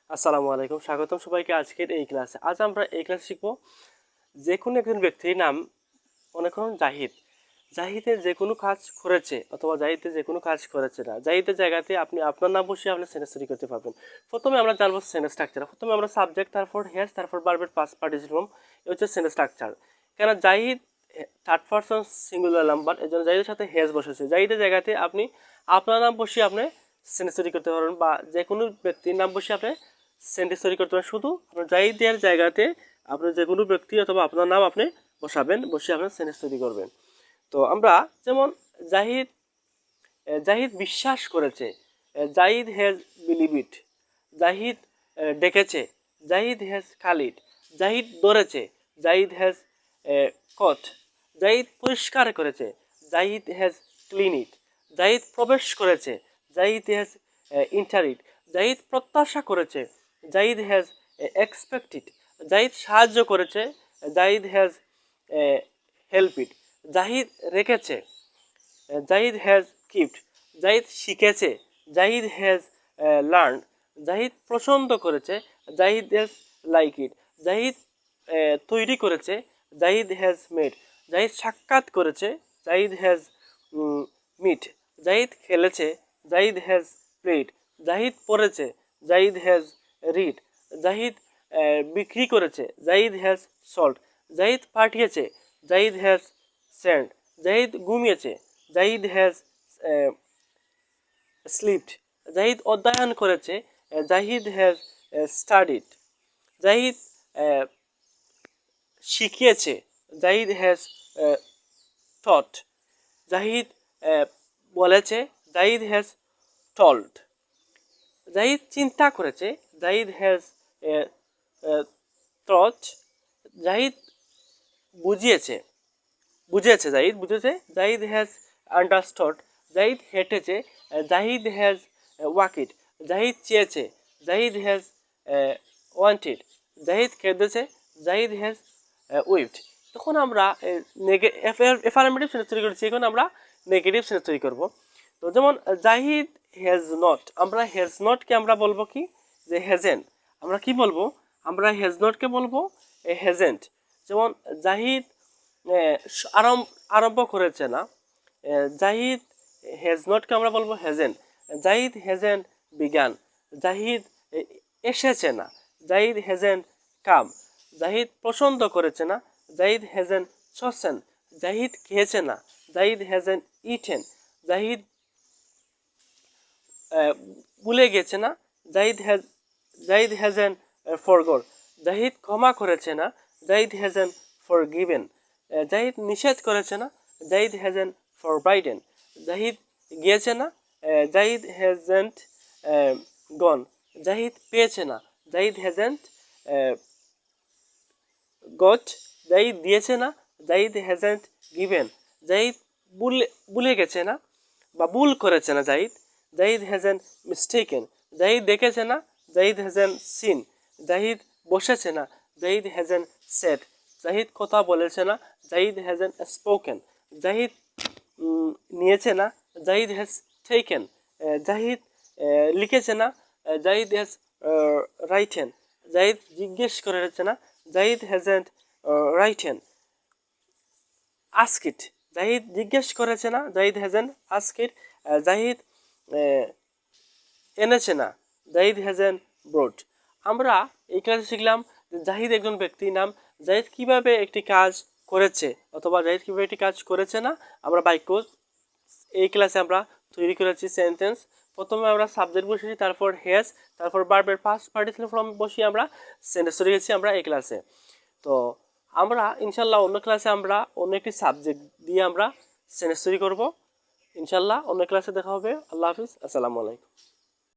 আসসালামু আলাইকুম, স্বাগতম সবাইকে আজকের এই ক্লাসে। আজ আমরা এই ক্লাসে শিখব যে কোনো একজন ব্যক্তির নাম। মনে করুন জাহিদ। জাহিদে যে কোনো কাজ করেছে অথবা জাহিদে যে কোনো কাজ করেছে না, জাহিদের জায়গাতে আপনি আপনার নাম বসিয়ে আপনি সেন্টেন্স তৈরি করতে পারবেন। প্রথমে আমরা জানবো সেন্টেন্স স্ট্রাকচার। প্রথমে আমরা সাবজেক্ট, তারপর হ্যাজ, তারপর ভার্বের পাস্ট পার্টিসিপল ফর্ম। এই হচ্ছে সেন্টেন্স স্ট্রাকচার। কেন Zahid third person singular number, এই জন্য জাহিদের সাথে হ্যাজ বসেছে। জাহিদের জায়গাতে আপনি আপনার নাম বসিয়ে আপনি সেন্টেন্স তৈরি করতে পারবেন, বা যে কোনো ব্যক্তির নাম বসিয়ে আপনি সেন্টেন্স তৈরি করতে পারেন। শুধু আপনার জাহিদের জায়গাতে আপনি যে কোনো ব্যক্তি অথবা আপনার নাম আপনি বসাবেন, বসিয়ে আপনার সেন্টেন্স তৈরি করবেন। তো আমরা যেমন জাহিদ জাহিদ বিশ্বাস করেছে, Zahid has believe it. Zahid ডেকেছে, জাহিদ হ্যাজ খালিড। জাহিদ ধরেছে, জাহিদ হ্যাজ কট। জাহিদ পরিষ্কার করেছে, Zahid has clean it. Zahid প্রবেশ করেছে, জাহিদ হ্যাজ ইন্টার ইট। জাহিদ প্রত্যাশা করেছে, জাহিদ হ্যাজ এক্সপেক্টেড। জাহিদ সাহায্য করেছে, Zahid has help it. Zahid রেখেছে, জাহিদ হ্যাজ কিপড। জাহিদ শিখেছে, জাহিদ হ্যাজ লার্ন। জাহিদ পছন্দ করেছে, Zahid has like it. Zahid তৈরি করেছে, জাহিদ হ্যাজ মেড। জাহিদ সাক্ষাৎ করেছে, জাহিদ হ্যাজ মিট। জাহিদ খেলেছে, জাহিদ হ্যাজ প্লেড। জাহিদ পড়েছে, জাহিদ হ্যাজ রিড। জাহিদ বিক্রি করেছে, জাহিদ হ্যাজ সল্ট। জাহিদ পাঠিয়েছে, জাহিদ হ্যাজ সেন্ড। জাহিদ ঘুমিয়েছে, জাহিদ হ্যাজ স্লিপড। জাহিদ অধ্যয়ন করেছে, জাহিদ হ্যাজ স্টাডিড। জাহিদ শিখিয়েছে, জাহিদ হ্যাজ টট। জাহিদ বলেছে, জাহিদ হ্যাজ টল্ড। জাহিদ চিন্তা করেছে, জাহিদ হ্যাজ থট। জাহিদ বুঝিয়েছে, জাহিদ বুঝেছে, জাহিদ হ্যাজ আন্ডারস্টুড। জাহিদ হেঁটেছে, জাহিদ হ্যাজ ওয়াকিড। জাহিদ চেয়েছে, জাহিদ হ্যাজ ওয়ান্টেড। জাহিদ কেঁদেছে, জাহিদ হ্যাজ উইপড। তখন আমরা এফার্মেটিভ সেন্টেন্স তৈরি করেছি, এখন আমরা নেগেটিভ সেন্টেন্স তৈরি করব। তো যেমন জাহিদ হ্যাজ নট, আমরা হ্যাজ নটকে আমরা বলবো কি, যে হ্যাজেন্ট। আমরা কি বলবো, আমরা হ্যাজ নটকে বলবো হ্যাজেন্ট। যেমন জাহিদ আরম্ভ করেছে না, জাহিদ হ্যাজ নটকে আমরা বলবো hasn't. Zahid hasn't began. Zahid এসেছে না, জাহিদ হ্যাজেন্ট কাম। জাহিদ পছন্দ করেছে না, জাহিদ হ্যাজেন্ট চসেন। জাহিদ খেয়েছে না, জাহিদ হ্যাজেন্ট ইটেন। জাহিদ ভুলে গেছে না, জাহিদ হ্যাজেন্ট ফরগট। জাহিদ ক্ষমা করেছে না, জাহিদ হ্যাজেন্ট ফরগিভেন। জাহিদ নিষেধ করেছে না, জাহিদ হ্যাজেন্ট ফরবাইডেন। জাহিদ গিয়েছে না, জাহিদ হ্যাজেন্ট গন। জাহিদ পেয়েছে না, জাহিদ হ্যাজেন্ট গট। জাহিদ দিয়েছে না, জাহিদ হ্যাজেন্ট গিভেন। জাহিদ ভুলে গেছে না বা ভুল করেছে না, জাহিদ হ্যাজেন্ট মিস্টেকেন। জাহিদ দেখেছে না, জাহিদ হ্যাজেন্ট সিন। জাহিদ বসেছে না, জাহিদ হ্যাজেন্ট সেট। জাহিদ কথা বলেছে না, জাহিদ হ্যাজেন্ট স্পোকেন। জাহিদ নিয়েছে না, জাহিদ হ্যাজ টেকেন। জাহিদ লিখেছে না, জাহিদ হ্যাজ রাইটেন। জাহিদ জিজ্ঞেস করেছে না, জাহিদ হ্যাজেন্ট রাইটেন। আস্কিট, জাহিদ জিজ্ঞেস করেছে না, জাহিদ হ্যাজেন্ট আস্কিট। জাহিদ এনেছে না, জাহিদ হ্যাজেন্ট ব্রোট। আমরা এই ক্লাসে শিখলাম যে জাহিদ একজন ব্যক্তির নাম। জাহিদ কিভাবে একটি কাজ করেছে অথবা জাহিদ কিভাবে একটি কাজ করেছে না, আমরা বাক্য এই ক্লাসে আমরা তৈরি করেছি সেন্টেন্স। প্রথমে আমরা সাবজেক্ট বসিয়েছি, তারপর হ্যাজ, তারপর ভার্বের পাস্ট পার্টিসিপল ফর্ম বসিয়ে আমরা সেন্টেন্স তৈরি করেছি আমরা এই ক্লাসে। তো আমরা ইনশাল্লাহ অন্য ক্লাসে আমরা অন্য একটি সাবজেক্ট দিয়ে আমরা সেন্টেন্স তৈরি করব। ইনশাল্লাহ অন্য ক্লাসে দেখা হবে। আল্লাহ হাফিজ, আসসালামু আলাইকুম।